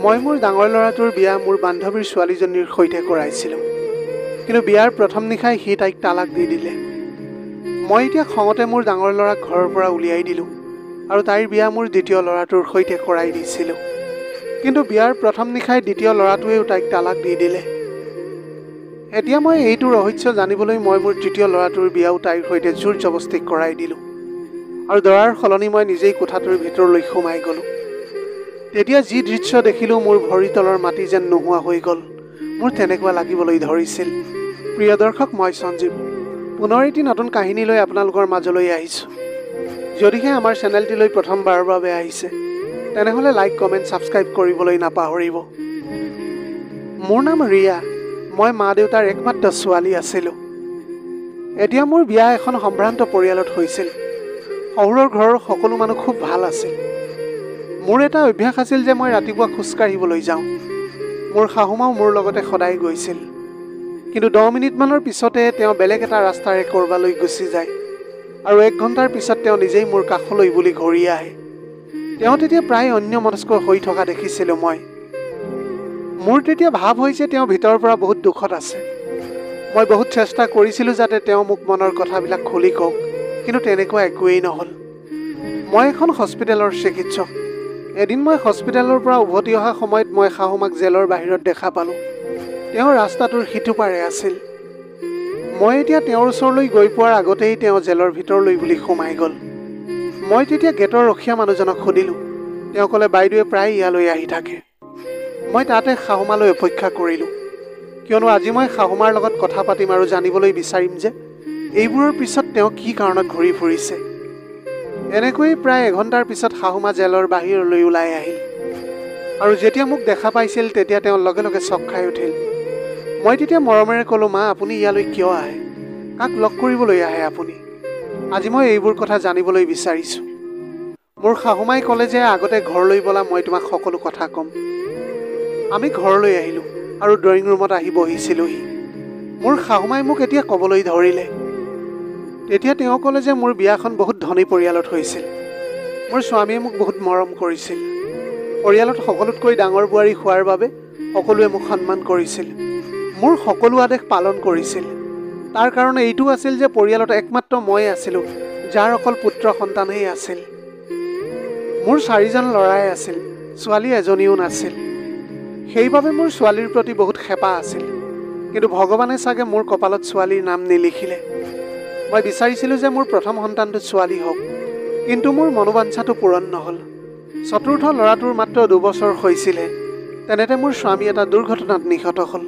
মই মোৰ ডাঙৰ ল'ৰাটোৰ বিয়া মোৰ বান্ধৱীৰ ছোৱালীজনীৰ সৈতে কৰাইছিলোঁ, কিন্তু বিয়াৰ প্ৰথম নিশাই সি তাইক তালাক দি দিলে। মই এতিয়া খঙতে মোৰ ডাঙৰ ল'ৰাক ঘৰৰ পৰা উলিয়াই দিলোঁ আৰু তাইৰ বিয়া মোৰ দ্বিতীয় ল'ৰাটোৰ সৈতে কৰাই দিছিলোঁ। কিন্তু বিয়াৰ প্ৰথম নিশাই দ্বিতীয় ল'ৰাটোৱেও তাইক তালাক দি দিলে। এতিয়া মই এইটো ৰহস্য জানিবলৈ মই মোৰ তৃতীয় ল'ৰাটোৰ বিয়াও তাইৰ সৈতে জোৰ জবস্তি কৰাই দিলোঁ আৰু দৰাৰ সলনি মই নিজেই কোঠাটোৰ ভিতৰলৈ সোমাই গ'লোঁ। তেতিয়া যি দৃশ্য দেখিলোঁ, মোৰ ভৰি তলৰ মাটি যেন নোহোৱা হৈ গ'ল। মোৰ তেনেকুৱা লাগিবলৈ ধৰিছিল। প্ৰিয় দৰ্শক, মই সঞ্জীৱ পুনৰ এটি নতুন কাহিনী লৈ আপোনালোকৰ মাজলৈ আহিছোঁ। যদিহে আমাৰ চেনেলটিলৈ প্ৰথমবাৰৰ বাবে আহিছে, তেনেহ'লে লাইক, কমেণ্ট, ছাবস্ক্ৰাইব কৰিবলৈ নাপাহৰিব। মোৰ নাম ৰিয়া। মই মা দেউতাৰ একমাত্ৰ ছোৱালী আছিলোঁ। এতিয়া মোৰ বিয়া এখন সম্ভ্ৰান্ত পৰিয়ালত হৈছিল। শহুৰৰ ঘৰৰ সকলো মানুহ খুব ভাল আছিল। মোৰ এটা অভ্যাস আছিল যে মই ৰাতিপুৱা খোজকাঢ়িবলৈ যাওঁ। মোৰ শাহুমাও মোৰ লগতে সদায় গৈছিল। কিন্তু 10 মিনিটমানৰ পিছতে তেওঁ বেলেগ এটা ৰাস্তাৰে ক'ৰবালৈ গুচি যায় আৰু 1 ঘণ্টাৰ পিছত তেওঁ নিজেই মোৰ কাষলৈ বুলি ঘূৰি আহে। তেওঁ তেতিয়া প্ৰায় অন্যমনস্ক হৈ থকা দেখিছিলোঁ মই। মোৰ তেতিয়া ভাৱ হৈছে তেওঁ ভিতৰৰ পৰা বহুত দুখত আছে। মই বহুত চেষ্টা কৰিছিলোঁ যাতে তেওঁ মোক মনৰ কথাবিলাক খুলি কওক, কিন্তু তেনেকুৱা একোৱেই নহ'ল। মই এখন হস্পিটেলৰ চিকিৎসক। এদিন মই হস্পিটেলৰ পৰা উভতি অহা সময়ত মই শাহুমাক জেলৰ বাহিৰত দেখা পালোঁ। তেওঁ ৰাস্তাটোৰ সিটো পাৰে আছিল। মই এতিয়া তেওঁৰ ওচৰলৈ গৈ পোৱাৰ আগতেই তেওঁ জেলৰ ভিতৰলৈ বুলি সোমাই গ'ল। মই তেতিয়া গেটৰ ৰখীয়া মানুহজনক সুধিলোঁ। তেওঁ ক'লে, বাইদেৱে প্ৰায় ইয়ালৈ আহি থাকে। মই তাতে শাহুমালৈ অপেক্ষা কৰিলোঁ, কিয়নো আজি মই শাহুমাৰ লগত কথা পাতিম আৰু জানিবলৈ বিচাৰিম যে এইবোৰৰ পিছত তেওঁ কি কাৰণত ঘূৰি ফুৰিছে। এনেকৈয়ে প্ৰায় 1 ঘণ্টাৰ পিছত শাহুমা জেলৰ বাহিৰলৈ ওলাই আহিল আৰু যেতিয়া মোক দেখা পাইছিল তেতিয়া তেওঁ লগে লগে চক খাই উঠিল। মই তেতিয়া মৰমেৰে ক'লোঁ, মা, আপুনি ইয়ালৈ কিয় আহে? কাক লগ কৰিবলৈ আহে আপুনি? আজি মই এইবোৰ কথা জানিবলৈ বিচাৰিছোঁ। মোৰ শাহুমাই ক'লে যে আগতে ঘৰলৈ ব'লা, মই তোমাক সকলো কথা ক'ম। আমি ঘৰলৈ আহিলোঁ আৰু ড্ৰয়িং ৰুমত আহি বহিছিলোঁহি। মোৰ শাহুমাই মোক এতিয়া ক'বলৈ ধৰিলে। তেতিয়া তেওঁ ক'লে যে মোৰ বিয়াখন বহুত ধনী পৰিয়ালত হৈছিল। মোৰ স্বামীয়ে মোক বহুত মৰম কৰিছিল। পৰিয়ালত সকলোতকৈ ডাঙৰ বোৱাৰী হোৱাৰ বাবে সকলোৱে মোক সন্মান কৰিছিল। মোৰ সকলো আদেশ পালন কৰিছিল। তাৰ কাৰণ এইটো আছিল যে পৰিয়ালত একমাত্ৰ মই আছিলোঁ যাৰ অকল পুত্ৰ সন্তানেই আছিল। মোৰ 4জন ল'ৰাই আছিল, ছোৱালী এজনীও নাছিল। সেইবাবে মোৰ ছোৱালীৰ প্ৰতি বহুত হেঁপাহ আছিল, কিন্তু ভগৱানে চাগে মোৰ কপালত ছোৱালীৰ নাম নিলিখিলে। মই বিচাৰিছিলোঁ যে মোৰ প্ৰথম সন্তানটো ছোৱালী হওক, কিন্তু মোৰ মনোবাঞ্ছাটো পূৰণ নহ'ল। চতুৰ্থ ল'ৰাটোৰ মাত্ৰ 2 বছৰ হৈছিলে, তেনেতে মোৰ স্বামী এটা দুৰ্ঘটনাত নিহত হ'ল।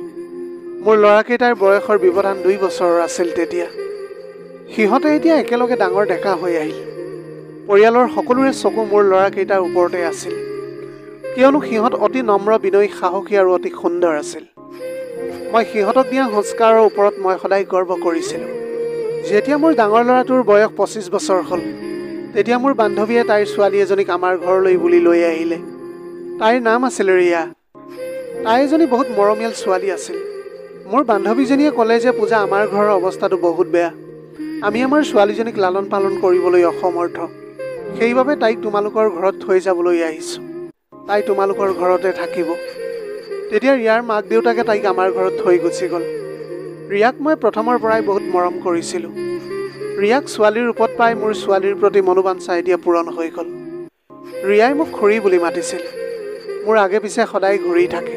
মোৰ ল'ৰাকেইটাৰ বয়সৰ ব্যৱধান 2 বছৰৰ আছিল তেতিয়া। সিহঁতে এতিয়া একেলগে ডাঙৰ ডেকা হৈ আহিল। পৰিয়ালৰ সকলোৰে চকু মোৰ ল'ৰাকেইটাৰ ওপৰতে আছিল, কিয়নো সিহঁত অতি নম্ৰ, বিনয়ী, সাহসী আৰু অতি সুন্দৰ আছিল। মই সিহঁতক দিয়া সংস্কাৰৰ ওপৰত মই সদায় গৰ্ব কৰিছিলোঁ। যেতিয়া মোৰ ডাঙৰ ল'ৰাটোৰ বয়স 25 বছৰ হ'ল, তেতিয়া মোৰ বান্ধৱীয়ে তাইৰ ছোৱালী এজনীক আমাৰ ঘৰলৈ বুলি লৈ আহিলে। তাইৰ নাম আছিল ৰিয়া। তাই এজনী বহুত মৰমীয়াল ছোৱালী আছিল। মোৰ বান্ধৱীজনীয়ে ক'লে যে পূজা, আমাৰ ঘৰৰ অৱস্থাটো বহুত বেয়া। আমি আমাৰ ছোৱালীজনীক লালন পালন কৰিবলৈ অসমৰ্থ। সেইবাবে তাইক তোমালোকৰ ঘৰত থৈ যাবলৈ আহিছোঁ। তাই তোমালোকৰ ঘৰতে থাকিব। তেতিয়া ৰিয়াৰ মাক দেউতাকে তাইক আমাৰ ঘৰত থৈ গুচি গ'ল। ৰিয়াক মই প্ৰথমৰ পৰাই বহুত মৰম কৰিছিলোঁ। ৰিয়াক ছোৱালীৰ ৰূপত পাই মোৰ ছোৱালীৰ প্ৰতি মনোবাঞ্ছা এতিয়া পূৰণ হৈ গ'ল। ৰিয়াই মোক খুৰী বুলি মাতিছিল। মোৰ আগে পিছে সদায় ঘূৰি থাকে।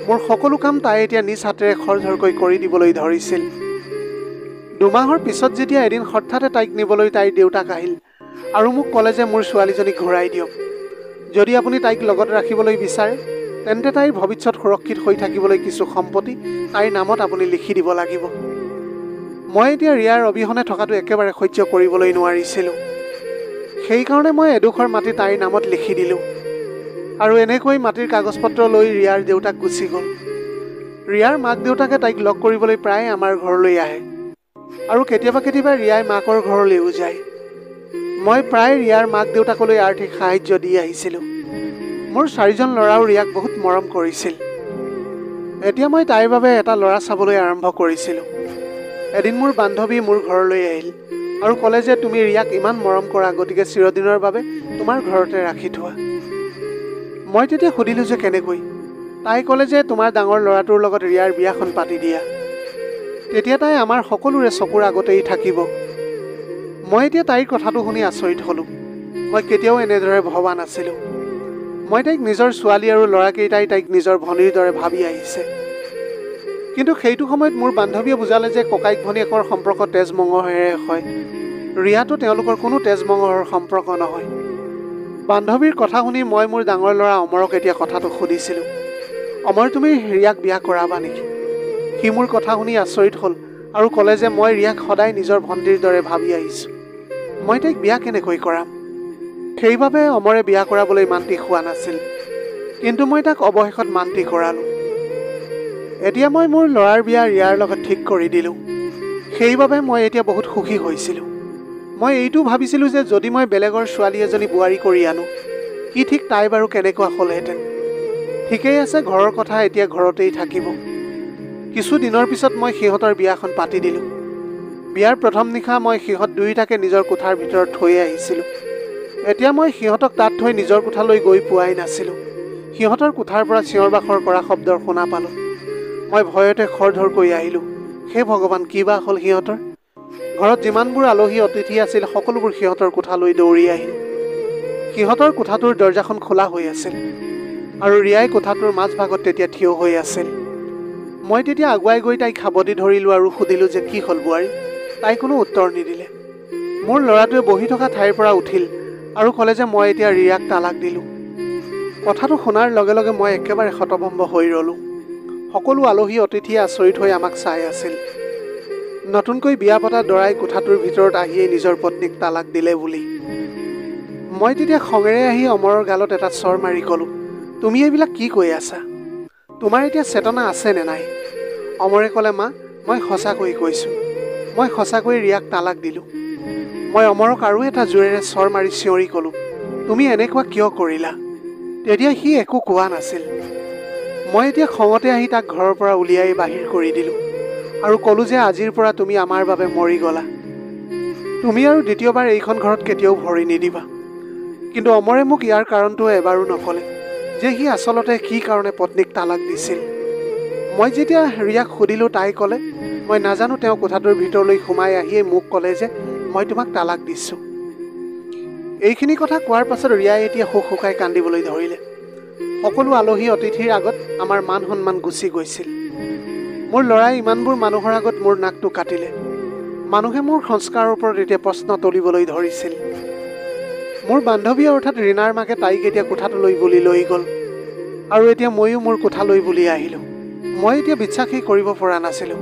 মোৰ সকলো কাম তাই এতিয়া নিজ হাতেৰে খৰধৰকৈ কৰি দিবলৈ ধৰিছিল। 2 মাহৰ পিছত যেতিয়া এদিন হঠাতে তাইক নিবলৈ তাইৰ দেউতাক আহিল আৰু মোক ক'লে যে মোৰ ছোৱালীজনীক ঘূৰাই দিয়ক। যদি আপুনি তাইক লগত ৰাখিবলৈ বিচাৰে, তেন্তে তাইৰ ভৱিষ্যত সুৰক্ষিত হৈ থাকিবলৈ কিছু সম্পত্তি তাইৰ নামত আপুনি লিখি দিব লাগিব। মই এতিয়া ৰিয়াৰ অবিহনে থকাটো একেবাৰে সহ্য কৰিবলৈ নোৱাৰিছিলোঁ। সেইকাৰণে মই এডোখৰ মাটি তাইৰ নামত লিখি দিলোঁ আৰু এনেকৈ মাটিৰ কাগজ পত্ৰ লৈ ৰিয়াৰ দেউতাক গুচি গ'ল। ৰিয়াৰ মাক দেউতাকে তাইক লগ কৰিবলৈ প্ৰায় আমাৰ ঘৰলৈ আহে আৰু কেতিয়াবা কেতিয়াবা ৰিয়াই মাকৰ ঘৰলৈও যায়। মই প্ৰায় ৰিয়াৰ মাক দেউতাকলৈ আৰ্থিক সাহায্য দি আহিছিলোঁ। মোৰ 4জন ল'ৰাও ৰিয়াক বহুত মৰম কৰিছিল। এতিয়া মই তাইৰ বাবে এটা ল'ৰা চাবলৈ আৰম্ভ কৰিছিলোঁ। এদিন মোৰ বান্ধৱী মোৰ ঘৰলৈ আহিল আৰু ক'লে যে তুমি ৰিয়াক ইমান মৰম কৰা, গতিকে চিৰদিনৰ বাবে তোমাৰ ঘৰতে ৰাখি থোৱা। মই তেতিয়া সুধিলোঁ যে কেনেকৈ। তাই ক'লে যে তোমাৰ ডাঙৰ ল'ৰাটোৰ লগত ৰিয়াৰ বিয়াখন পাতি দিয়া, তেতিয়া তাই আমাৰ সকলোৰে চকুৰ আগতেই থাকিব। মই এতিয়া তাইৰ কথাটো শুনি আচৰিত হ'লোঁ। মই কেতিয়াও এনেদৰে ভবা নাছিলোঁ। মই তাইক নিজৰ ছোৱালী আৰু ল'ৰাকেইটাই তাইক নিজৰ ভনীৰ দৰে ভাবি আহিছে। কিন্তু সেইটো সময়ত মোৰ বান্ধৱীয়ে বুজালে যে ককাইক ভনীয়েকৰ সম্পৰ্ক তেজ মঙহেৰে হয়। ৰিয়াটো তেওঁলোকৰ কোনো তেজ মঙহৰ সম্পৰ্ক নহয়। বান্ধৱীৰ কথা শুনি মই মোৰ ডাঙৰ ল'ৰা অমৰক এতিয়া কথাটো সুধিছিলোঁ, অমৰ, তুমি ৰিয়াক বিয়া কৰাবা নেকি? সি মোৰ কথা শুনি আচৰিত হ'ল আৰু ক'লে যে মই ৰিয়াক সদায় নিজৰ ভণ্টিৰ দৰে ভাবি আহিছোঁ। মই তাইক বিয়া কেনেকৈ কৰাম? সেইবাবে অমৰে বিয়া কৰাবলৈ মান্তি হোৱা নাছিল। কিন্তু মই তাক অৱশেষত মান্তি কৰালোঁ। এতিয়া মই মোৰ ল'ৰাৰ বিয়া ৰিয়াৰ লগত ঠিক কৰি দিলোঁ। সেইবাবে মই এতিয়া বহুত সুখী হৈছিলোঁ। মই এইটো ভাবিছিলোঁ যে যদি মই বেলেগৰ ছোৱালী এজনী বোৱাৰী কৰি আনো, কি ঠিক তাই বাৰু কেনেকুৱা হ'লহেঁতেন। ঠিকেই আছে, ঘৰৰ কথা এতিয়া ঘৰতেই থাকিব। কিছু দিনৰ পিছত মই সিহঁতৰ বিয়াখন পাতি দিলোঁ। বিয়াৰ প্ৰথম নিশা মই সিহঁত দুয়োটাকে নিজৰ কোঠাৰ ভিতৰত থৈ আহিছিলোঁ। এতিয়া মই সিহঁতক তাত থৈ নিজৰ কোঠালৈ গৈ পোৱাই নাছিলোঁ। সিহঁতৰ কোঠাৰ পৰা চিঞৰ বাখৰ কৰা শব্দৰ শুনা পালোঁ। মই ভয়তে খৰধৰকৈ আহিলোঁ। হে ভগৱান, কি বা হ'ল সিহঁতৰ? ঘৰত যিমানবোৰ আলহী অতিথি আছিল সকলোবোৰ সিহঁতৰ কোঠালৈ দৌৰি আহিল। সিহঁতৰ কোঠাটোৰ দৰজাখন খোলা হৈ আছিল আৰু ৰিয়াই কোঠাটোৰ মাজভাগত তেতিয়া থিয় হৈ আছিল। মই তেতিয়া আগুৱাই গৈ তাইক সাবতি ধৰিলোঁ আৰু সুধিলোঁ যে কি হ'ল বোৱাৰী? তাই কোনো উত্তৰ নিদিলে। মোৰ ল'ৰাটোৱে বহি থকা ঠাইৰ পৰা উঠিল আৰু ক'লে যে মই এতিয়া ৰিয়াক তালাক দিলোঁ। কথাটো শুনাৰ লগে লগে মই একেবাৰে হতভম্ব হৈ ৰ'লোঁ। সকলো আলহী অতিথিয়ে আচৰিত হৈ আমাক চাই আছিল। নতুনকৈ বিয়া পতা দৰাই কোঠাটোৰ ভিতৰত আহিয়েই নিজৰ পত্নীক তালাক দিলে বুলি। মই তেতিয়া খঙেৰে আহি অমৰৰ গালত এটা চৰ মাৰি ক'লোঁ, তুমি এইবিলাক কি কৈ আছা? তোমাৰ এতিয়া চেতনা আছেনে নাই? অমৰে ক'লে, মা, মই সঁচাকৈ কৈছোঁ, মই সঁচাকৈ ৰিয়াক তালাক দিলোঁ। মই অমৰক আৰু এটা জোৰেৰে চৰ মাৰি চিঞৰি ক'লোঁ, তুমি এনেকুৱা কিয় কৰিলা? তেতিয়া সি একো কোৱা নাছিল। মই এতিয়া খঙতে আহি তাক ঘৰৰ পৰা উলিয়াই বাহিৰ কৰি দিলোঁ আৰু ক'লোঁ যে আজিৰ পৰা তুমি আমাৰ বাবে মৰি গ'লা। তুমি আৰু দ্বিতীয়বাৰ এইখন ঘৰত কেতিয়াও ভৰি নিদিবা। কিন্তু অমৰে মোক ইয়াৰ কাৰণটো এবাৰো নক'লে যে সি আচলতে কি কাৰণে পত্নীক তালাক দিছিল। মই যেতিয়া ৰিয়াক সুধিলোঁ, তাই ক'লে, মই নাজানো। তেওঁ কোঠাটোৰ ভিতৰলৈ সোমাই আহিয়ে মোক ক'লে যে মই তোমাক তালাক দিছোঁ। এইখিনি কথা কোৱাৰ পাছত ৰিয়াই এতিয়া শুক শুকাই কান্দিবলৈ ধৰিলে। সকলো আলহী অতিথিৰ আগত আমাৰ মান সন্মান গুচি গৈছিল। মোৰ ল'ৰাই ইমানবোৰ মানুহৰ আগত মোৰ নাকটো কাটিলে। মানুহে মোৰ সংস্কাৰৰ ওপৰত এতিয়া প্ৰশ্ন তুলিবলৈ ধৰিছিল। মোৰ বান্ধৱী অৰ্থাৎ ৰীণাৰ মাকে তাইক এতিয়া কোঠাটোলৈ বুলি লৈ গ'ল আৰু এতিয়া ময়ো মোৰ কোঠালৈ বুলি আহিলোঁ। মই এতিয়া বিশ্বাসেই কৰিব পৰা নাছিলোঁ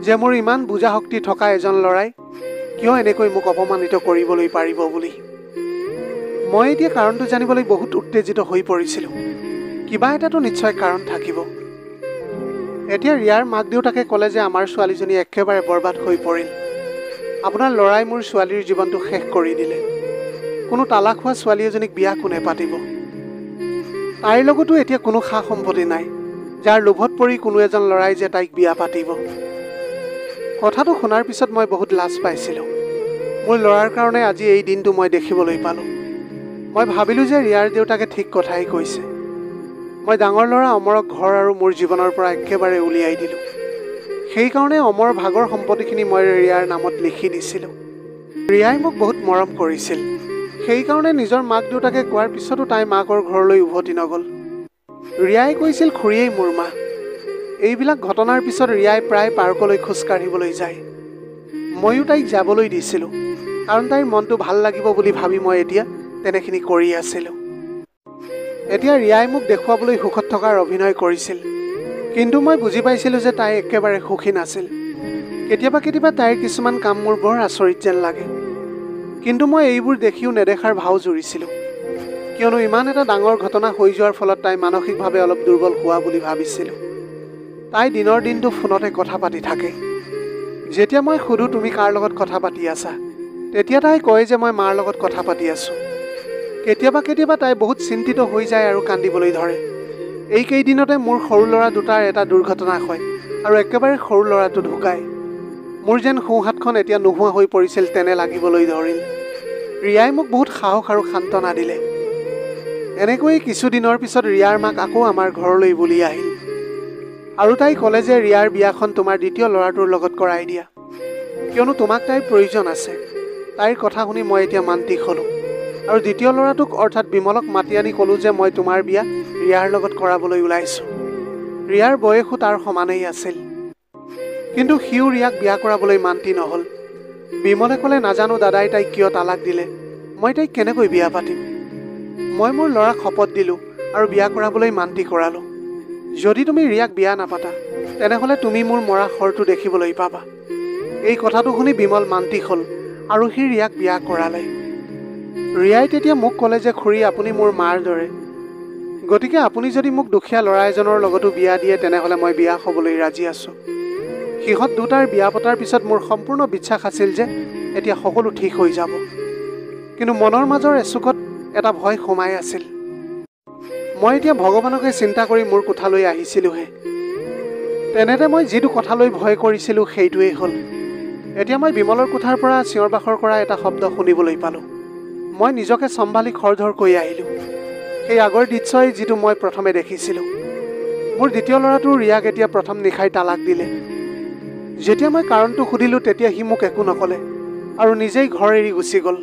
যে মোৰ ইমান বুজা শক্তি থকা এজন ল'ৰাই কিয় এনেকৈ মোক অপমানিত কৰিবলৈ পাৰিব বুলি। মই এতিয়া কাৰণটো জানিবলৈ বহুত উত্তেজিত হৈ পৰিছিলোঁ। কিবা এটাতো নিশ্চয় কাৰণ থাকিব। এতিয়া ৰিয়াৰ মাক দেউতাকে ক'লে যে আমাৰ ছোৱালীজনী একেবাৰে বৰবাদ হৈ পৰিল। আপোনাৰ ল'ৰাই মোৰ ছোৱালীৰ জীৱনটো শেষ কৰি দিলে। কোনো তালাক হোৱা ছোৱালী এজনীক বিয়া কোনে পাতিব? তাইৰ লগতো এতিয়া কোনো সা সম্পত্তি নাই, যাৰ লোভত পৰি কোনো এজন ল'ৰাই যে তাইক বিয়া পাতিব। কথাটো শুনাৰ পিছত মই বহুত লাজ পাইছিলোঁ। মোৰ ল'ৰাৰ কাৰণে আজি এই দিনটো মই দেখিবলৈ পালোঁ। মই ভাবিলোঁ যে ৰিয়াৰ দেউতাকে ঠিক কথাই কৈছে। মই ডাঙৰ ল'ৰা অমৰক ঘৰ আৰু মোৰ জীৱনৰ পৰা একেবাৰে উলিয়াই দিলোঁ। সেইকাৰণে অমৰ ভাগৰ সম্পত্তিখিনি মই ৰিয়াৰ নামত লিখি দিছিলোঁ। ৰিয়াই মোক বহুত মৰম কৰিছিল। সেইকাৰণে নিজৰ মাক দেউতাকে কোৱাৰ পিছতো তাই মাকৰ ঘৰলৈ উভতি নগ'ল। ৰিয়াই কৈছিল খুৰীয়েই মোৰ মা। এইবিলাক ঘটনাৰ পিছত ৰিয়াই প্ৰায় পাৰ্কলৈ খোজকাঢ়িবলৈ যায়। ময়ো তাইক যাবলৈ দিছিলোঁ, কাৰণ তাইৰ মনটো ভাল লাগিব বুলি ভাবি মই এতিয়া তেনেখিনি কৰি আছিলোঁ। এতিয়া ৰিয়াই মোক দেখুৱাবলৈ সুখত থকাৰ অভিনয় কৰিছিল, কিন্তু মই বুজি পাইছিলোঁ যে তাই একেবাৰে সুখী নাছিল। কেতিয়াবা কেতিয়াবা তাইৰ কিছুমান কাম মোৰ বৰ আচৰিত যেন লাগে। কিন্তু মই এইবোৰ দেখিও নেদেখাৰ ভাও জুৰিছিলোঁ, কিয়নো ইমান এটা ডাঙৰ ঘটনা হৈ যোৱাৰ ফলত তাই মানসিকভাৱে অলপ দুৰ্বল হোৱা বুলি ভাবিছিলোঁ। তাই দিনৰ দিনটো ফোনতে কথা পাতি থাকে। যেতিয়া মই সুধোঁ তুমি কাৰ লগত কথা পাতি আছা, তেতিয়া তাই কয় যে মই মাৰ লগত কথা পাতি আছোঁ। কেতিয়াবা কেতিয়াবা তাই বহুত চিন্তিত হৈ যায় আৰু কান্দিবলৈ ধৰে। এইকেইদিনতে মোৰ সৰু ল'ৰা দুটাৰ এটা দুৰ্ঘটনা হয় আৰু একেবাৰে সৰু ল'ৰাটো ঢুকায়। মোৰ যেন সোঁহাতখন এতিয়া নোহোৱা হৈ পৰিছিল তেনে লাগিবলৈ ধৰিল। ৰিয়াই মোক বহুত সাহস আৰু সান্তনা দিলে। এনেকৈয়ে কিছুদিনৰ পিছত ৰিয়াৰ মাক আকৌ আমাৰ ঘৰলৈ বুলি আহিল আৰু তাই ক'লে যে ৰিয়াৰ বিয়াখন তোমাৰ দ্বিতীয় ল'ৰাটোৰ লগত কৰাই দিয়া, কিয়নো তোমাক তাইৰ প্ৰয়োজন আছে। তাইৰ কথা শুনি মই এতিয়া মান্তিক হ'লোঁ আৰু দ্বিতীয় ল'ৰাটোক অৰ্থাৎ বিমলক মাতি আনি ক'লোঁ যে মই তোমাৰ বিয়া ৰিয়াৰ লগত কৰাবলৈ ওলাইছোঁ। ৰিয়াৰ বয়সো তাৰ সমানেই আছিল, কিন্তু সিও ৰিয়াক বিয়া কৰাবলৈ মান্তি নহ'ল। বিমলে ক'লে, নাজানো দাদাই তাইক কিয় তালাক দিলে, মই তাইক কেনেকৈ বিয়া পাতিম। মই মোৰ ল'ৰাক শপত দিলোঁ আৰু বিয়া কৰাবলৈ মান্তি কৰালোঁ। যদি তুমি ৰিয়াক বিয়া নাপাতা তেনেহ'লে তুমি মোৰ মৰা শৰটো দেখিবলৈ পাবা। এই কথাটো শুনি বিমল মান্তি হ'ল আৰু সি ৰিয়াক বিয়া কৰালে। ৰিয়াই তেতিয়া মোক ক'লে যে খুৰী, আপুনি মোৰ মাৰ দৰে, গতিকে আপুনি যদি মোক দুখীয়া ল'ৰা এজনৰ লগতো বিয়া দিয়ে তেনেহ'লে মই বিয়া হ'বলৈ ৰাজি আছোঁ। সিহঁত দুটাৰ বিয়া পতাৰ পিছত মোৰ সম্পূৰ্ণ বিশ্বাস আছিল যে এতিয়া সকলো ঠিক হৈ যাব, কিন্তু মনৰ মাজৰ এচুকত এটা ভয় সোমাই আছিল। মই এতিয়া ভগৱানকে চিন্তা কৰি মোৰ কোঠালৈ আহিছিলোঁহে। তেনেতে মই যিটো কথালৈ ভয় কৰিছিলোঁ সেইটোৱেই হ'ল। এতিয়া মই বিমলৰ কোঠাৰ পৰা চিঞৰ বাখৰ কৰা এটা শব্দ শুনিবলৈ পালোঁ। মই নিজকে চম্ভালি খৰধৰকৈ আহিলোঁ। সেই আগৰ দৃশ্যই যিটো মই প্ৰথমে দেখিছিলোঁ। মোৰ দ্বিতীয় ল'ৰাটো ৰিয়াক এতিয়া প্ৰথম নিশাই তালাক দিলে। যেতিয়া মই কাৰণটো সুধিলোঁ তেতিয়া সি মোক একো নক'লে আৰু নিজেই ঘৰ এৰি গুচি গ'ল।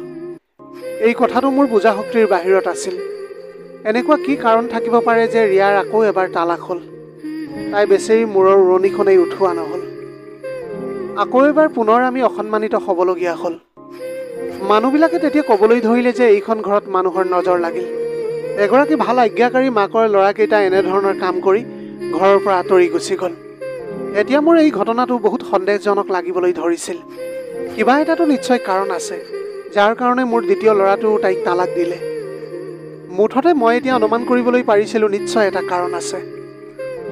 এই কথাটো মোৰ বুজা শক্তিৰ বাহিৰত আছিল। এনেকুৱা কি কাৰণ থাকিব পাৰে যে ৰিয়াৰ আকৌ এবাৰ তালাক হ'ল। তাই বেচেৰি মূৰৰ উৰণিখনেই উঠোৱা নহ'ল। আকৌ এবাৰ পুনৰ আমি অসন্মানিত হ'বলগীয়া হ'ল। মানুহবিলাকে তেতিয়া ক'বলৈ ধৰিলে যে এইখন ঘৰত মানুহৰ নজৰ লাগিল। এগৰাকী ভাল আজ্ঞাকাৰী মাকৰ ল'ৰাকেইটা এনেধৰণৰ কাম কৰি ঘৰৰ পৰা আঁতৰি গুচি গ'ল। এতিয়া মোৰ এই ঘটনাটো বহুত সন্দেহজনক লাগিবলৈ ধৰিছিল। কিবা এটাতো নিশ্চয় কাৰণ আছে, যাৰ কাৰণে মোৰ দ্বিতীয় ল'ৰাটো তাইক তালাক দিলে। মুঠতে মই এতিয়া অনুমান কৰিবলৈ পাৰিছিলোঁ নিশ্চয় এটা কাৰণ আছে।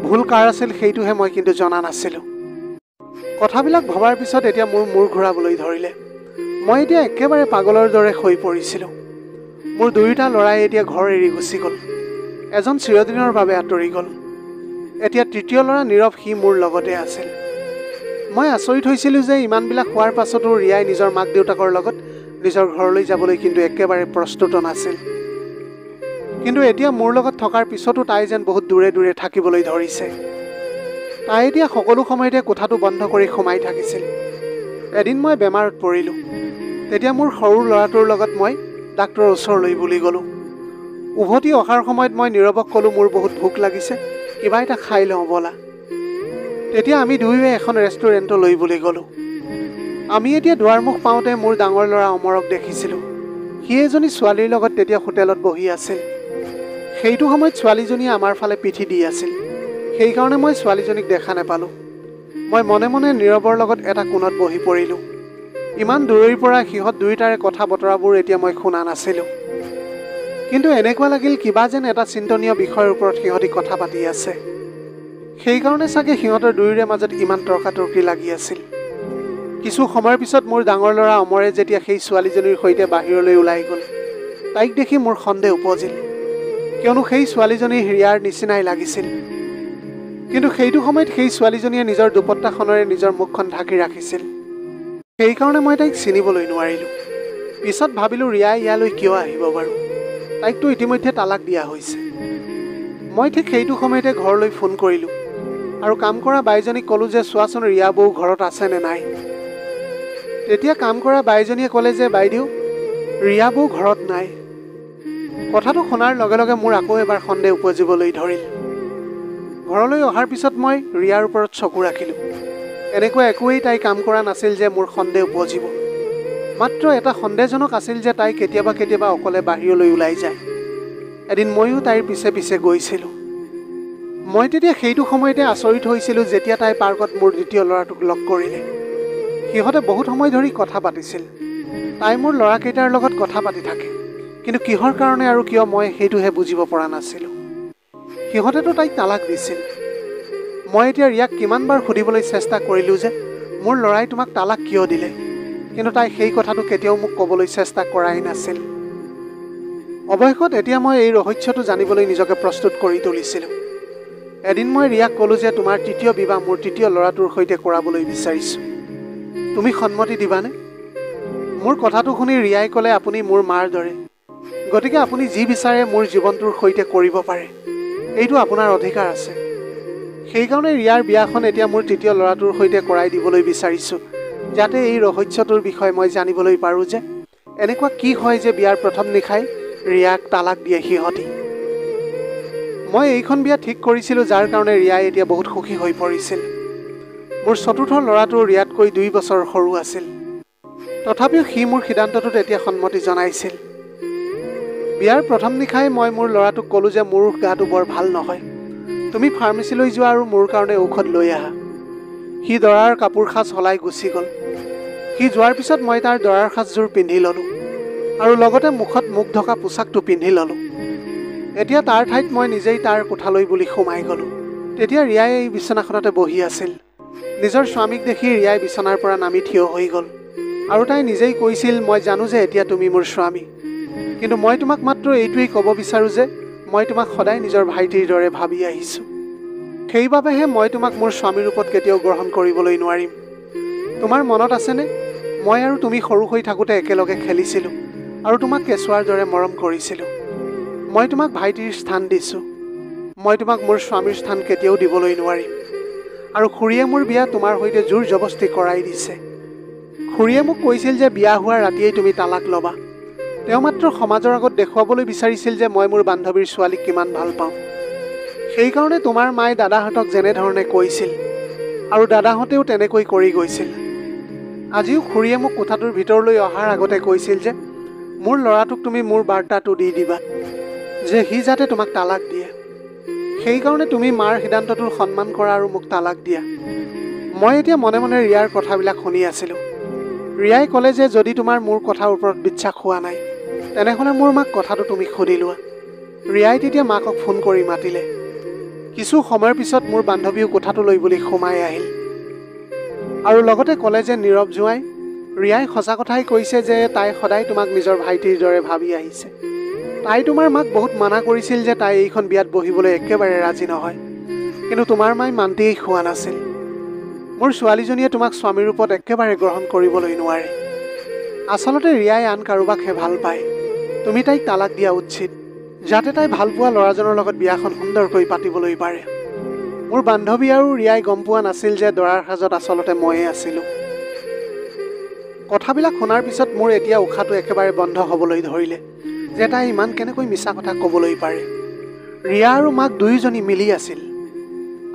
ভুল কাৰ আছিল সেইটোহে মই কিন্তু জনা নাছিলোঁ। কথাবিলাক ভবাৰ পিছত এতিয়া মোৰ মূৰ ঘূৰাবলৈ ধৰিলে। মই এতিয়া একেবাৰে পাগলৰ দৰে হৈ পৰিছিলোঁ। মোৰ দুয়োটা ল'ৰাই এতিয়া ঘৰ এৰি গুচি গ'ল। এজন চিৰদিনৰ বাবে আঁতৰি গ'ল। এতিয়া তৃতীয় ল'ৰা নীৰৱ, সি মোৰ লগতে আছিল। মই আচৰিত হৈছিলোঁ যে ইমানবিলাক হোৱাৰ পাছতো ৰিয়াই নিজৰ মাক দেউতাকৰ লগত নিজৰ ঘৰলৈ যাবলৈ কিন্তু একেবাৰে প্ৰস্তুত নাছিল। কিন্তু এতিয়া মোৰ লগত থকাৰ পিছতো তাই যেন বহুত দূৰে দূৰে থাকিবলৈ ধৰিছে। তাই এতিয়া সকলো সময়তে কোঠাটো বন্ধ কৰি সোমাই থাকিছিল। এদিন মই বেমাৰত পৰিলোঁ। তেতিয়া মোৰ সৰু ল'ৰাটোৰ লগত মই ডাক্তৰৰ ওচৰলৈ বুলি গ'লোঁ। উভতি অহাৰ সময়ত মই নীৰৱক ক'লোঁ, মোৰ বহুত ভোক লাগিছে, কিবা এটা খাই লওঁ ব'লা। তেতিয়া আমি দুয়োৱে এখন ৰেষ্টুৰেণ্টলৈ বুলি গ'লোঁ। আমি এতিয়া দুৱাৰমুখ পাওঁতে মোৰ ডাঙৰ ল'ৰা অমৰক দেখিছিলোঁ। সি এজনী ছোৱালীৰ লগত তেতিয়া হোটেলত বহি আছিল। সেইটো সময়ত ছোৱালীজনীয়ে আমাৰ ফালে পিঠি দি আছিল, সেইকাৰণে মই ছোৱালীজনীক দেখা নাপালোঁ। মই মনে মনে নীৰৱৰ লগত এটা কোণত বহি পৰিলোঁ। ইমান দূৰৈৰ পৰা সিহঁত দুয়োটাৰে কথা বতৰাবোৰ এতিয়া মই শুনা নাছিলোঁ, কিন্তু এনেকুৱা লাগিল কিবা যেন এটা চিন্তনীয় বিষয়ৰ ওপৰত সিহঁতি কথা পাতি আছে। সেইকাৰণে চাগে সিহঁতৰ দুয়োৰে মাজত ইমান তৰ্কাতৰ্কি লাগি আছিল। কিছু সময়ৰ পিছত মোৰ ডাঙৰ ল'ৰা অমৰে যেতিয়া সেই ছোৱালীজনীৰ সৈতে বাহিৰলৈ ওলাই গ'ল, তাইক দেখি মোৰ সন্দেহ উপজিল, কিয়নো সেই ছোৱালীজনী ৰিয়াৰ নিচিনাই লাগিছিল। কিন্তু সেইটো সময়ত সেই ছোৱালীজনীয়ে নিজৰ দুপট্টাখনেৰে নিজৰ মুখখন ঢাকি ৰাখিছিল। সেইকাৰণে মই তাইক চিনিবলৈ নোৱাৰিলোঁ। পিছত ভাবিলোঁ ৰিয়াই ইয়ালৈ কিয় আহিব বাৰু, তাইকতো ইতিমধ্যে তালাক দিয়া হৈছে। মই ঠিক সেইটো সময়তে ঘৰলৈ ফোন কৰিলোঁ আৰু কাম কৰা বাইজনীক ক'লোঁ যে চোৱাচোন ৰিয়া বৌ ঘৰত আছে নে নাই। তেতিয়া কাম কৰা বাইজনীয়ে ক'লে যে বাইদেউ, ৰিয়া বৌ ঘৰত নাই। কথাটো শুনাৰ লগে লগে মোৰ আকৌ এবাৰ সন্দেহ উপজিবলৈ ধৰিল। ঘৰলৈ অহাৰ পিছত মই ৰিয়াৰ ওপৰত চকু ৰাখিলোঁ। এনেকুৱা একোৱেই তাই কাম কৰা নাছিল যে মোৰ সন্দেহ উপজিব। মাত্ৰ এটা সন্দেহজনক আছিল যে তাই কেতিয়াবা কেতিয়াবা অকলে বাহিৰলৈ ওলাই যায়। এদিন ময়ো তাইৰ পিছে পিছে গৈছিলোঁ। মই তেতিয়া সেইটো সময়তে আচৰিত হৈছিলোঁ যেতিয়া তাই পাৰ্কত মোৰ দ্বিতীয় ল'ৰাটোক লগ কৰিলে। সিহঁতে বহুত সময় ধৰি কথা পাতিছিল। তাই মোৰ ল'ৰাকেইটাৰ লগত কথা পাতি থাকে, কিন্তু কিহৰ কাৰণে আৰু কিয় মই সেইটোহে বুজিব পৰা নাছিলোঁ। সিহঁতেতো তাইক তালাক দিছিল। মই এতিয়া ৰিয়াক কিমানবাৰ সুধিবলৈ চেষ্টা কৰিলোঁ যে মোৰ ল'ৰাই তোমাক তালাক কিয় দিলে, কিন্তু তাই সেই কথাটো কেতিয়াও মোক ক'বলৈ চেষ্টা কৰাই নাছিল। অৱশেষত এতিয়া মই এই ৰহস্যটো জানিবলৈ নিজকে প্ৰস্তুত কৰি তুলিছিলোঁ। এদিন মই ৰিয়াক ক'লোঁ যে তোমাৰ তৃতীয় বিবাহ মোৰ তৃতীয় ল'ৰাটোৰ সৈতে কৰাবলৈ বিচাৰিছোঁ, তুমি সন্মতি দিবানে? মোৰ কথাটো শুনি ৰিয়াই ক'লে, আপুনি মোৰ মাৰ দৰে, গতিকে আপুনি যি বিচাৰে মোৰ জীৱনটোৰ সৈতে কৰিব পাৰে, এইটো আপোনাৰ অধিকাৰ আছে। সেইকাৰণে ৰিয়াৰ বিয়াখন এতিয়া মোৰ তৃতীয় ল'ৰাটোৰ সৈতে কৰাই দিবলৈ বিচাৰিছোঁ, যাতে এই ৰহস্যটোৰ বিষয়ে মই জানিবলৈ পাৰোঁ যে এনেকুৱা কি হয় যে বিয়াৰ প্ৰথম নিশাই ৰিয়াক তালাক দিয়ে সিহঁতি। মই এইখন বিয়া ঠিক কৰিছিলোঁ যাৰ কাৰণে ৰিয়াই এতিয়া বহুত সুখী হৈ পৰিছিল। মোৰ চতুৰ্থ ল'ৰাটো ৰিয়াতকৈ 2 বছৰ সৰু আছিল। তথাপিও সি মোৰ সিদ্ধান্তটোত এতিয়া সন্মতি জনাইছিল। বিয়াৰ প্ৰথম নিশাই মই মোৰ ল'ৰাটোক ক'লোঁ যে মোৰ গাটো বৰ ভাল নহয়, তুমি ফাৰ্মাচীলৈ যোৱা আৰু মোৰ কাৰণে ঔষধ লৈ আহা। সি দৰাৰ কাপোৰ সাজ সলাই গুচি গ'ল। সি যোৱাৰ পিছত মই তাৰ দৰাৰ সাজযোৰ পিন্ধি ল'লোঁ আৰু লগতে মুখত মুখ ঢকা পোছাকটো পিন্ধি ল'লোঁ। এতিয়া তাৰ ঠাইত মই নিজেই তাৰ কোঠালৈ বুলি সোমাই গ'লোঁ। তেতিয়া ৰিয়াই এই বিচনাখনতে বহি আছিল। নিজৰ স্বামীক দেখি ৰিয়াই বিচনাৰ পৰা নামি থিয় হৈ গ'ল আৰু তাই নিজেই কৈছিল, মই জানো যে এতিয়া তুমি মোৰ স্বামী, কিন্তু মই তোমাক মাত্ৰ এইটোৱেই ক'ব বিচাৰোঁ যে মই তোমাক সদায় নিজৰ ভাইটিৰ দৰে ভাবি আহিছোঁ। সেইবাবেহে মই তোমাক মোৰ স্বামীৰ ৰূপত কেতিয়াও গ্ৰহণ কৰিবলৈ নোৱাৰিম। তোমাৰ মনত আছেনে, মই আৰু তুমি সৰু হৈ থাকোঁতে একেলগে খেলিছিলোঁ আৰু তোমাক কেঁচুৱাৰ দৰে মৰম কৰিছিলোঁ। মই তোমাক ভাইটিৰ স্থান দিছোঁ। মই তোমাক মোৰ স্বামীৰ স্থান কেতিয়াও দিবলৈ নোৱাৰিম। আৰু খুৰীয়ে মোৰ বিয়া তোমাৰ সৈতে জোৰ জবস্তি কৰাই দিছে। খুৰীয়ে মোক কৈছিল যে বিয়া হোৱাৰ ৰাতিয়েই তুমি তালাক ল'বা। তেওঁ মাত্ৰ সমাজৰ আগত দেখুৱাবলৈ বিচাৰিছিল যে মই মোৰ বান্ধৱীৰ ছোৱালীক কিমান ভাল পাওঁ। সেইকাৰণে তোমাৰ মায়ে দাদাহঁতক যেনেধৰণে কৈছিল আৰু দাদাহঁতেও তেনেকৈ কৰি গৈছিল। আজিও খুৰীয়ে মোক কোঠাটোৰ ভিতৰলৈ অহাৰ আগতে কৈছিল যে মোৰ ল'ৰাটোক তুমি মোৰ বাৰ্তাটো দি দিবা যে সি যাতে তোমাক তালাক দিয়ে। সেইকাৰণে তুমি মাৰ সিদ্ধান্তটোৰ সন্মান কৰা আৰু মোক তালাক দিয়া। মই এতিয়া মনে মনে ৰিয়াৰ কথাবিলাক শুনি আছিলোঁ। ৰিয়াই ক'লে যে যদি তোমাৰ মোৰ কথাৰ ওপৰত বিশ্বাস হোৱা নাই, তেনেহ'লে মোৰ মাক কথাটো তুমি সুধি লোৱা। ৰিয়াই তেতিয়া মাকক ফোন কৰি মাতিলে। কিছু সময়ৰ পিছত মোৰ বান্ধৱীও কোঠাটোলৈ বুলি সোমাই আহিল আৰু লগতে ক'লে যে নীৰৱ জোঁৱাই, ৰিয়াই সঁচা কথাই কৈছে যে তাই সদায় তোমাক নিজৰ ভাইটিৰ দৰে ভাবি আহিছে। তাই তোমাৰ মাক বহুত মানা কৰিছিল যে তাই এইখন বিয়াত বহিবলৈ একেবাৰে ৰাজি নহয়, কিন্তু তোমাৰ মাই মান্তিয়েই খোৱা নাছিল। মোৰ ছোৱালীজনীয়ে তোমাক স্বামীৰ ৰূপত একেবাৰে গ্ৰহণ কৰিবলৈ নোৱাৰে। আচলতে ৰিয়াই আন কাৰোবাকহে ভাল পায়। তুমি তাইক তালাক দিয়া উচিত, যাতে তাই ভালপোৱা ল'ৰাজনৰ লগত বিয়াখন সুন্দৰকৈ পাতিবলৈ পাৰে। মোৰ বান্ধৱী আৰু ৰিয়াই গম পোৱা নাছিল যে দৰাৰ সাজত আচলতে ময়ে আছিলোঁ। কথাবিলাক শুনাৰ পিছত মোৰ এতিয়া উশাহটো একেবাৰে বন্ধ হ'বলৈ ধৰিলে যে তাই ইমান কেনেকৈ মিছা কথা ক'বলৈ পাৰে। ৰিয়া আৰু মাক দুয়োজনী মিলি আছিল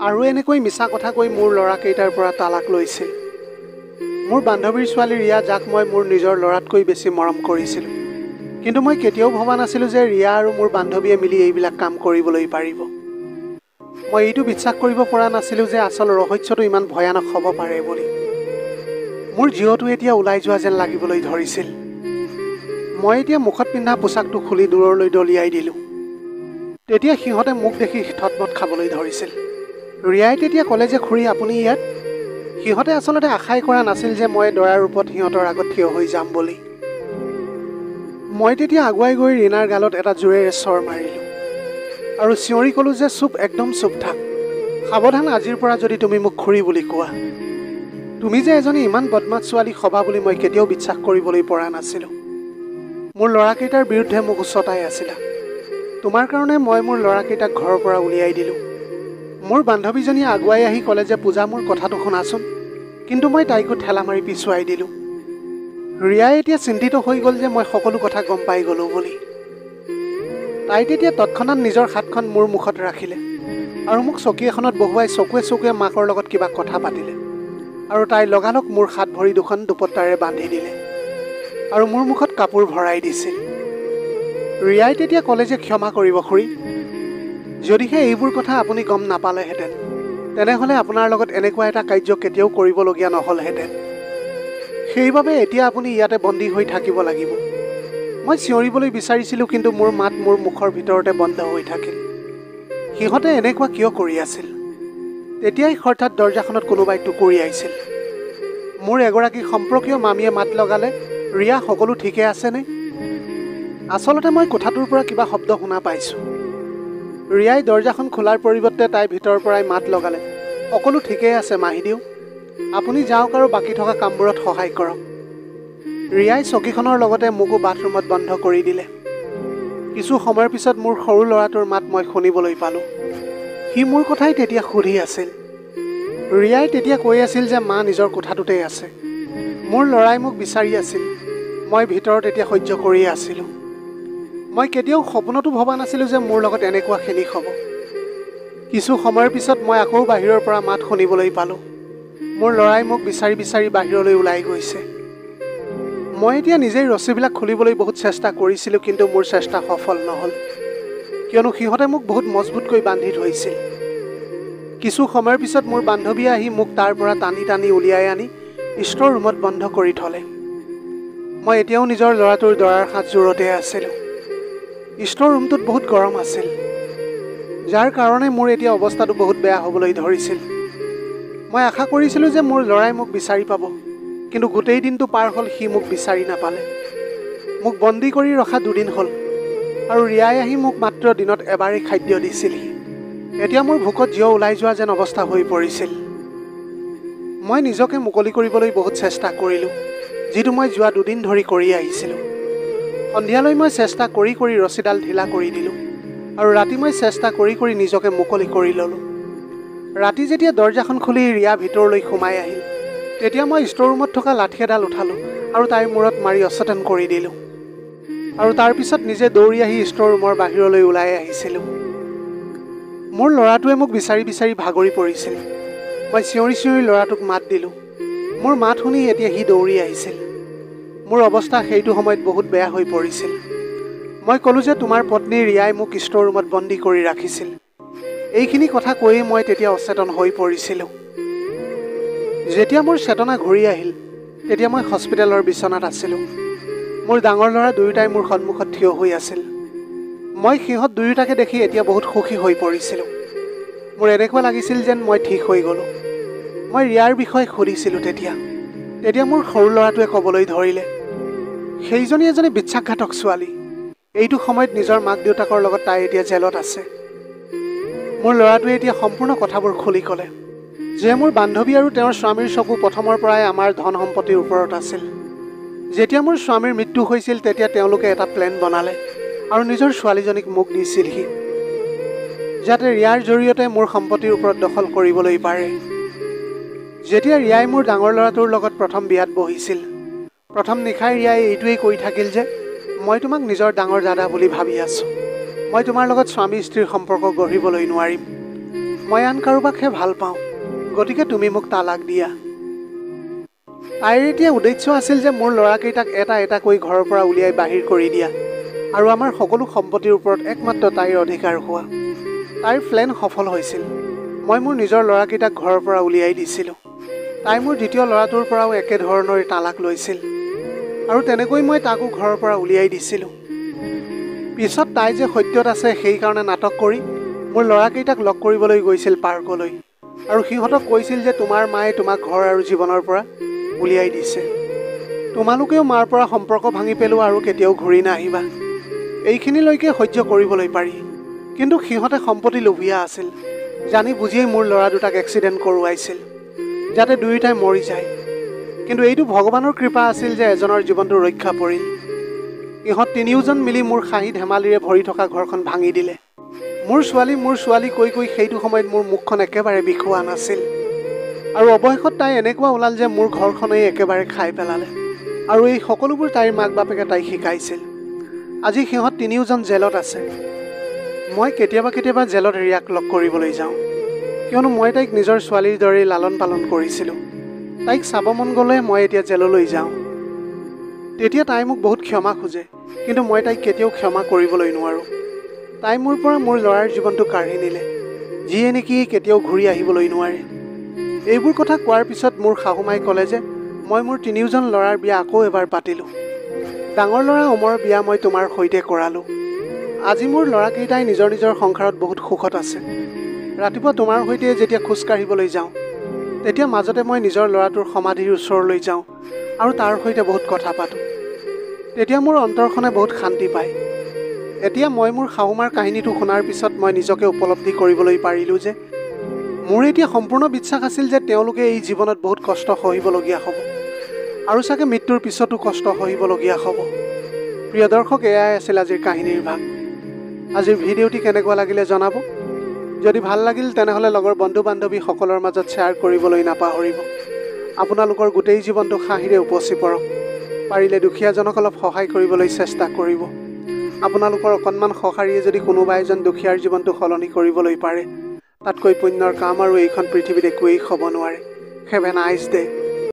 আৰু এনেকৈ মিছা কথা কৈ মোৰ ল'ৰাকেইটাৰ পৰা তালাক লৈছিল। মোৰ বান্ধৱীৰ ছোৱালী ৰিয়া, যাক মই মোৰ নিজৰ ল'ৰাতকৈ বেছি মৰম কৰিছিলোঁ, কিন্তু মই কেতিয়াও ভবা নাছিলোঁ যে ৰিয়া আৰু মোৰ বান্ধৱীয়ে মিলি এইবিলাক কাম কৰিবলৈ পাৰিব। মই এইটো বিশ্বাস কৰিব পৰা নাছিলোঁ যে আচল ৰহস্যটো ইমান ভয়ানক হ'ব পাৰে বুলি। মোৰ জীৱটো এতিয়া ওলাই যোৱা যেন লাগিবলৈ ধৰিছিল। মই এতিয়া মুখত পিন্ধা পোছাকটো খুলি দূৰলৈ দলিয়াই দিলোঁ। তেতিয়া সিহঁতে মোক দেখি থতমত খাবলৈ ধৰিছিল। ৰিয়াই তেতিয়া ক'লে যে খুৰী আপুনি ইয়াত। সিহঁতে আচলতে আশাই কৰা নাছিল যে মই দৰাৰ ৰূপত সিহঁতৰ আগত থিয় হৈ যাম বুলি। মই তেতিয়া আগুৱাই গৈ ৰীণাৰ গালত এটা জোৰেৰে চৰ মাৰিলোঁ আৰু চিঞৰি ক'লোঁ যে চুপ, একদম চুপ থাক। সাৱধান, আজিৰ পৰা যদি তুমি মোক খুৰী বুলি কোৱা। তুমি যে এজনী ইমান বদমাছ ছোৱালী হ'বা বুলি মই কেতিয়াও বিশ্বাস কৰিবলৈ পৰা নাছিলোঁ। মোৰ ল'ৰাকেইটাৰ বিৰুদ্ধে মোক উচতাই আছিলা। তোমাৰ কাৰণে মই মোৰ ল'ৰাকেইটাক ঘৰৰ পৰা উলিয়াই দিলোঁ। মোৰ বান্ধৱীজনীয়ে আগুৱাই আহি ক'লে যে পূজা, মোৰ কথাটো শুনাচোন, কিন্তু মই তাইকো ঠেলা মাৰি পিছুৱাই দিলোঁ। ৰিয়াই এতিয়া চিন্তিত হৈ গ'ল যে মই সকলো কথা গম পাই গ'লোঁ বুলি। তাই তেতিয়া তৎক্ষণাত নিজৰ হাতখন মোৰ মুখত ৰাখিলে আৰু মোক চকী এখনত বহুৱাই চকুৱে চকুৱে মাকৰ লগত কিবা কথা পাতিলে আৰু তাই লগালগ মোৰ হাত ভৰি দুখন দুপট্টাৰে বান্ধি দিলে আৰু মোৰ মুখত কাপোৰ ভৰাই দিছিল। ৰিয়াই তেতিয়া ক'লে যে ক্ষমা কৰিব খুৰী, যদিহে এইবোৰ কথা আপুনি গম নাপালেহেঁতেন, তেনেহ'লে আপোনাৰ লগত এনেকুৱা এটা কাৰ্য কেতিয়াও কৰিবলগীয়া নহ'লহেঁতেন। সেইবাবে এতিয়া আপুনি ইয়াতে বন্দী হৈ থাকিব লাগিব। মই চিঞৰিবলৈ বিচাৰিছিলোঁ, কিন্তু মোৰ মাত মোৰ মুখৰ ভিতৰতে বন্ধ হৈ থাকিল। সিহঁতে এনেকুৱা কিয় কৰি আছিল? তেতিয়াই হঠাৎ দৰজাখনত কোনোবাই টুকুৰিয়াইছিল। মোৰ এগৰাকী সম্পৰ্কীয় মামীয়ে মাত লগালে, ৰিয়া, সকলো ঠিকে আছেনে? আচলতে মই কোঠাটোৰ পৰা কিবা শব্দ শুনা পাইছোঁ। ৰিয়াই দৰজাখন খোলাৰ পৰিৱৰ্তে তাই ভিতৰৰ পৰাই মাত লগালে, সকলো ঠিকেই আছে মাহীদেউ, আপুনি যাওক আৰু বাকী থকা কামবোৰত সহায় কৰক। ৰিয়াই চকীখনৰ লগতে মোকো বাথৰুমত বন্ধ কৰি দিলে। কিছু সময়ৰ পিছত মোৰ সৰু ল'ৰাটোৰ মাত মই শুনিবলৈ পালোঁ। সি মোৰ কথাই তেতিয়া সুধি আছিল। ৰিয়াই তেতিয়া কৈ আছিল যে মা নিজৰ কোঠাটোতেই আছে। মোৰ ল'ৰাই মোক বিচাৰি আছিল। মই ভিতৰত এতিয়া সহ্য কৰিয়ে আছিলোঁ। মই কেতিয়াও সপোনতো ভবা নাছিলোঁ যে মোৰ লগত এনেকুৱাখিনি হ'ব। কিছু সময়ৰ পিছত মই আকৌ বাহিৰৰ পৰা মাত শুনিবলৈ পালোঁ। মোৰ ল'ৰাই মোক বিচাৰি বিচাৰি বাহিৰলৈ ওলাই গৈছে। মই এতিয়া নিজেই ৰছীবিলাক খুলিবলৈ বহুত চেষ্টা কৰিছিলোঁ, কিন্তু মোৰ চেষ্টা সফল নহ'ল, কিয়নো সিহঁতে মোক বহুত মজবুতকৈ বান্ধি থৈছিল। কিছু সময়ৰ পিছত মোৰ বান্ধৱীয়ে আহি মোক তাৰ পৰা টানি টানি উলিয়াই আনি ষ্ট'ৰ ৰুমত বন্ধ কৰি থ'লে। মই এতিয়াও নিজৰ ল'ৰাটোৰ দৰাৰ হাতযোৰতে আছিলোঁ। ষ্ট'ৰ ৰুমটোত বহুত গৰম আছিল, যাৰ কাৰণে মোৰ এতিয়া অৱস্থাটো বহুত বেয়া হ'বলৈ ধৰিছিল। মই আশা কৰিছিলোঁ যে মোৰ ল'ৰাই মোক বিচাৰি পাব, কিন্তু গোটেই দিনটো পাৰ হ'ল সি মোক বিচাৰি নাপালে। মোক বন্দী কৰি ৰখা 2 দিন হ'ল, আৰু ৰিয়াই আহি মোক মাত্ৰ দিনত এবাৰেই খাদ্য দিছিলহি। এতিয়া মোৰ ভোকত জিও ওলাই যোৱা যেন অৱস্থা হৈ পৰিছিল। মই নিজকে মুকলি কৰিবলৈ বহুত চেষ্টা কৰিলোঁ, যিটো মই যোৱা 2 দিন ধৰি কৰি আহিছিলোঁ। সন্ধিয়ালৈ মই চেষ্টা কৰি কৰি ৰছীডাল ঢিলা কৰি দিলোঁ, আৰু ৰাতি মই চেষ্টা কৰি কৰি নিজকে মুকলি কৰি ল'লোঁ। ৰাতি যেতিয়া দৰ্জাখন খুলি ৰিয়া ভিতৰলৈ সোমাই আহিল, তেতিয়া মই ষ্ট'ৰ ৰুমত থকা লাঠি এডাল উঠালোঁ আৰু তাইৰ মূৰত মাৰি অচেতন কৰি দিলোঁ। আৰু তাৰপিছত নিজে দৌৰি আহি ষ্ট'ৰ ৰুমৰ বাহিৰলৈ ওলাই আহিছিলোঁ। মোৰ ল'ৰাটোৱে মোক বিচাৰি বিচাৰি ভাগৰি পৰিছিল। মই চিঞৰি চিঞৰি ল'ৰাটোক মাত দিলোঁ। মোৰ মাত শুনি এতিয়া সি দৌৰি আহিছিল। মোৰ অৱস্থা সেইটো সময়ত বহুত বেয়া হৈ পৰিছিল। মই ক'লোঁ যে তোমাৰ পত্নী ৰিয়াই মোক ষ্ট'ৰ ৰুমত বন্দী কৰি ৰাখিছিল। এইখিনি কথা কৈয়ে মই তেতিয়া অচেতন হৈ পৰিছিলোঁ। যেতিয়া মোৰ চেতনা ঘূৰি আহিল, তেতিয়া মই হস্পিটেলৰ বিচনাত আছিলোঁ। মোৰ ডাঙৰ ল'ৰা দুয়োটাই মোৰ সন্মুখত থিয় হৈ আছিল। মই সিহঁত দুয়োটাকে দেখি এতিয়া বহুত সুখী হৈ পৰিছিলোঁ। মোৰ এনেকুৱা লাগিছিল যেন মই ঠিক হৈ গ'লোঁ। মই ৰিয়াৰ বিষয়ে সুধিছিলোঁ। তেতিয়া মোৰ সৰু ল'ৰাটোৱে ক'বলৈ ধৰিলে, সেইজনী এজনী বিশ্বাসঘাতক ছোৱালী। এইটো সময়ত নিজৰ মাক দেউতাকৰ লগত তাই এতিয়া জেলত আছে। মোৰ ল'ৰাটোৱে এতিয়া সম্পূৰ্ণ কথাবোৰ খুলি ক'লে যে মোৰ বান্ধৱী আৰু তেওঁৰ স্বামীৰ চকু প্ৰথমৰ পৰাই আমাৰ ধন সম্পত্তিৰ ওপৰত আছিল। যেতিয়া মোৰ স্বামীৰ মৃত্যু হৈছিল, তেতিয়া তেওঁলোকে এটা প্লেন বনালে আৰু নিজৰ ছোৱালীজনীক মোক দিছিলহি, যাতে ৰিয়াৰ জৰিয়তে মোৰ সম্পত্তিৰ ওপৰত দখল কৰিবলৈ পাৰে। যেতিয়া ৰিয়াই মোৰ ডাঙৰ ল'ৰাটোৰ লগত প্ৰথম বিয়াত বহিছিল, প্ৰথম নিশাই ৰিয়াই এইটোৱেই কৈ থাকিল যে মই তোমাক নিজৰ ডাঙৰ দাদা বুলি ভাবি আছোঁ। মই তোমাৰ লগত স্বামী স্ত্ৰীৰ সম্পৰ্ক গঢ়িবলৈ নোৱাৰিম। মই আন কাৰোবাকহে ভাল পাওঁ, গতিকে তুমি মোক তালাক দিয়া। তাইৰ এতিয়া উদ্দেশ্য আছিল যে মোৰ ল'ৰাকেইটাক এটা এটাকৈ ঘৰৰ পৰা উলিয়াই বাহিৰ কৰি দিয়া আৰু আমাৰ সকলো সম্পত্তিৰ ওপৰত একমাত্ৰ তাইৰ অধিকাৰ হোৱা। তাইৰ প্লেন সফল হৈছিল। মই মোৰ নিজৰ ল'ৰাকেইটাক ঘৰৰ পৰা উলিয়াই দিছিলোঁ। তাই মোৰ দ্বিতীয় ল'ৰাটোৰ পৰাও একেধৰণৰে তালাক লৈছিল, আৰু তেনেকৈ মই তাকো ঘৰৰ পৰা উলিয়াই দিছিলোঁ। পিছত তাই যে সত্যত আছে সেইকাৰণে নাটক কৰি মোৰ ল'ৰাকেইটাক লগ কৰিবলৈ গৈছিল পাৰ্কলৈ, আৰু সিহঁতক কৈছিল যে তোমাৰ মায়ে তোমাক ঘৰ আৰু জীৱনৰ পৰা উলিয়াই দিছে। তোমালোকেও মাৰ পৰা সম্পৰ্ক ভাঙি পেলোৱা আৰু কেতিয়াও ঘূৰি নাহিবা। এইখিনিলৈকে সহ্য কৰিবলৈ পাৰি, কিন্তু সিহঁতে সম্পত্তি লোভীয়া আছিল। জানি বুজিয়েই মোৰ ল'ৰা দুটাক এক্সিডেণ্ট কৰোৱাইছিল, যাতে দুয়োটাই মৰি যায়। কিন্তু এইটো ভগৱানৰ কৃপা আছিল যে এজনৰ জীৱনটো ৰক্ষা পৰিল। ইহঁত তিনিওজন মিলি মোৰ হাঁহি ধেমালিৰে ভৰি থকা ঘৰখন ভাঙি দিলে। মোৰ ছোৱালী কৈ কৈ সেইটো সময়ত মোৰ মুখখন একেবাৰে বিষোৱা নাছিল, আৰু অৱশেষত তাই এনেকুৱা ওলাল যে মোৰ ঘৰখনেই একেবাৰে খাই পেলালে। আৰু এই সকলোবোৰ তাইৰ মাক বাপেকে তাইক শিকাইছিল। আজি সিহঁত তিনিওজন জেলত আছে। মই কেতিয়াবা কেতিয়াবা জেলত ৰিয়াক লগ কৰিবলৈ যাওঁ, কিয়নো মই তাইক নিজৰ ছোৱালীৰ দৰেই লালন পালন কৰিছিলোঁ। তাইক চাব মন গ'লে মই এতিয়া জেললৈ যাওঁ। তেতিয়া তাই মোক বহুত ক্ষমা খোজে, কিন্তু মই তাইক কেতিয়াও ক্ষমা কৰিবলৈ নোৱাৰোঁ। তাই মোৰ পৰা মোৰ ল'ৰাৰ জীৱনটো কাঢ়ি নিলে, যিয়ে নেকি কেতিয়াও ঘূৰি আহিবলৈ নোৱাৰে। এইবোৰ কথা কোৱাৰ পিছত মোৰ শাহুমাই ক'লে যে মই মোৰ তিনিওজন ল'ৰাৰ বিয়া আকৌ এবাৰ পাতিলোঁ। ডাঙৰ ল'ৰা অমৰ বিয়া মই তোমাৰ সৈতে কৰালোঁ। আজি মোৰ ল'ৰাকেইটাই নিজৰ নিজৰ সংসাৰত বহুত সুখত আছে। ৰাতিপুৱা তোমাৰ সৈতে যেতিয়া খোজকাঢ়িবলৈ যাওঁ, তেতিয়া মাজতে মই নিজৰ ল'ৰাটোৰ সমাধিৰ ওচৰলৈ যাওঁ আৰু তাৰ সৈতে বহুত কথা পাতোঁ। তেতিয়া মোৰ অন্তৰখনে বহুত শান্তি পায়। এতিয়া মই মোৰ শাহুমাৰ কাহিনীটো শুনাৰ পিছত মই নিজকে উপলব্ধি কৰিবলৈ পাৰিলোঁ যে মোৰ এতিয়া সম্পূৰ্ণ বিশ্বাস আছিল যে তেওঁলোকে এই জীৱনত বহুত কষ্ট সহিবলগীয়া হ'ব, আৰু চাগে মৃত্যুৰ পিছতো কষ্ট সহিবলগীয়া হ'ব। প্ৰিয় দৰ্শক, এয়াই আছিল আজিৰ কাহিনীৰ ভাগ। আজিৰ ভিডিঅ'টি কেনেকুৱা লাগিলে জনাব। যদি ভাল লাগিল তেনেহ'লে লগৰ বন্ধু বান্ধৱীসকলৰ মাজত শ্বেয়াৰ কৰিবলৈ নাপাহৰিব। আপোনালোকৰ গোটেই জীৱনটো হাঁহিৰে উপচি পৰক। পাৰিলে দুখীয়াজনক অলপ সহায় কৰিবলৈ চেষ্টা কৰিব। আপোনালোকৰ অকণমান সঁহাৰিয়ে যদি কোনোবা এজন দুখীয়াৰ জীৱনটো সলনি কৰিবলৈ পাৰে, তাতকৈ পুণ্যৰ কাম আৰু এইখন পৃথিৱীত একোৱেই হ'ব নোৱাৰে। Have a nice day.